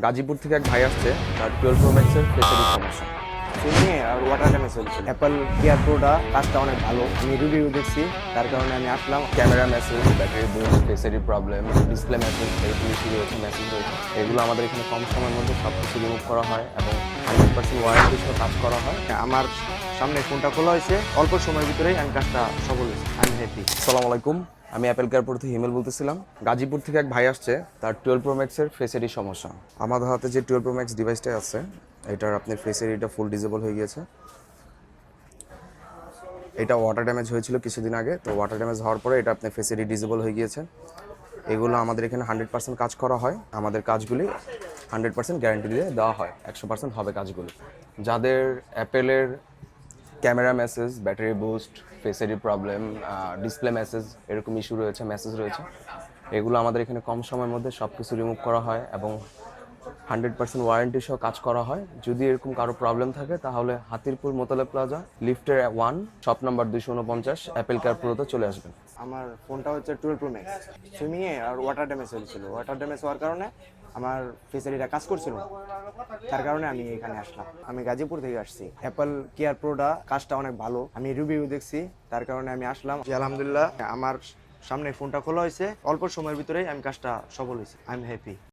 গাজীপুর থেকে এক ভাই আসছে, তার 12 প্রো ম্যাক্সের ফেসেরই সমস্যা। সুইমিং আর ওয়াটার ড্যামেজ হয়েছিল। অ্যাপল কেয়ার প্রোটা কাজটা অনেক ভালো, আমি রিভিউ দেখছি, তার কারণে আমি আসলাম। ক্যামেরা মেসেজ, ব্যাটারি বুস্ট, ফেসেরই প্রবলেম, ডিসপ্লে মেসেজ, এরকম ইস্যু রয়েছে, মেসেজ রয়েছে। এগুলো আমাদের এখানে কম সময়ের মধ্যে সব কিছু রিমুভ করা হয় এবং 100% ওয়ারেন্টি সহ কাজ করা হয়। আমার সামনে ফোনটা খোলা হয়েছে, অল্প সময়ের ভিতরেই আমি কাজটা সফল হয়েছে, আমি হ্যাপি। আসসালামু আলাইকুম, আমি অ্যাপেল কেয়ারপুর থেকে হিমেল বলতেছিলাম। গাজীপুর থেকে এক ভাই আসছে, তার 12 প্রো ম্যাক্সের ফেসেরই সমস্যা। আমাদের হাতে যে 12 প্রো ম্যাক্স ডিভাইসটা আছে, এটার আপনার ফেসেরিটা ফুল ডিজেবল হয়ে গিয়েছে। এটা ওয়াটার ড্যামেজ হয়েছিল কিছুদিন আগে, তো ওয়াটার ড্যামেজ হওয়ার পরে এটা আপনার ফেসেরি ডিজেবল হয়ে গিয়েছে। এগুলো আমাদের এখানে 100% কাজ করা হয়। আমাদের কাজগুলি 100% গ্যারান্টি দিয়ে দেওয়া হয়, 100% হবে কাজগুলি। যাদের অ্যাপেলের ক্যামেরা মেসেজ, ব্যাটারি বুস্ট, ফেসেরই প্রবলেম, ডিসপ্লে মেসেজ, এরকম ইস্যু রয়েছে, মেসেজ রয়েছে, এগুলো আমাদের এখানে কম সময়ের মধ্যে সব কিছু রিমুভ করা হয় এবং 100% ওয়ারেন্টি সহ কাজ করা হয়। যদি এরকম কারো প্রবলেম থাকে তাহলে হাতিরপুর মোতালে প্লাজা, লিফটের 1, শপ নাম্বার 249, অ্যাপেল কেয়ার প্রোতে চলে আসবেন। আমার ফোনটা হচ্ছে 12 প্রো ম্যাক্স। সুইমিংয়ে আর ওয়াটার ড্যামেজ হয়েছিল, ওয়াটার ড্যামেজ হওয়ার কারণে আমার ফেসিলিটিটা কাজ করছিল না, তার কারণে আমি এখানে আসলাম। আমি গাজীপুর থেকে আসছি। অ্যাপল কেয়ার প্রোটা কাজটা অনেক ভালো, আমি রিভিউ দেখছি, তার কারণে আমি আসলাম। জি, আলহামদুলিল্লাহ, আমার সামনে ফোনটা খোলা হয়েছে, অল্প সময়ের ভিতরেই আমি কাজটা সফল হয়েছি, আই এম হ্যাপি।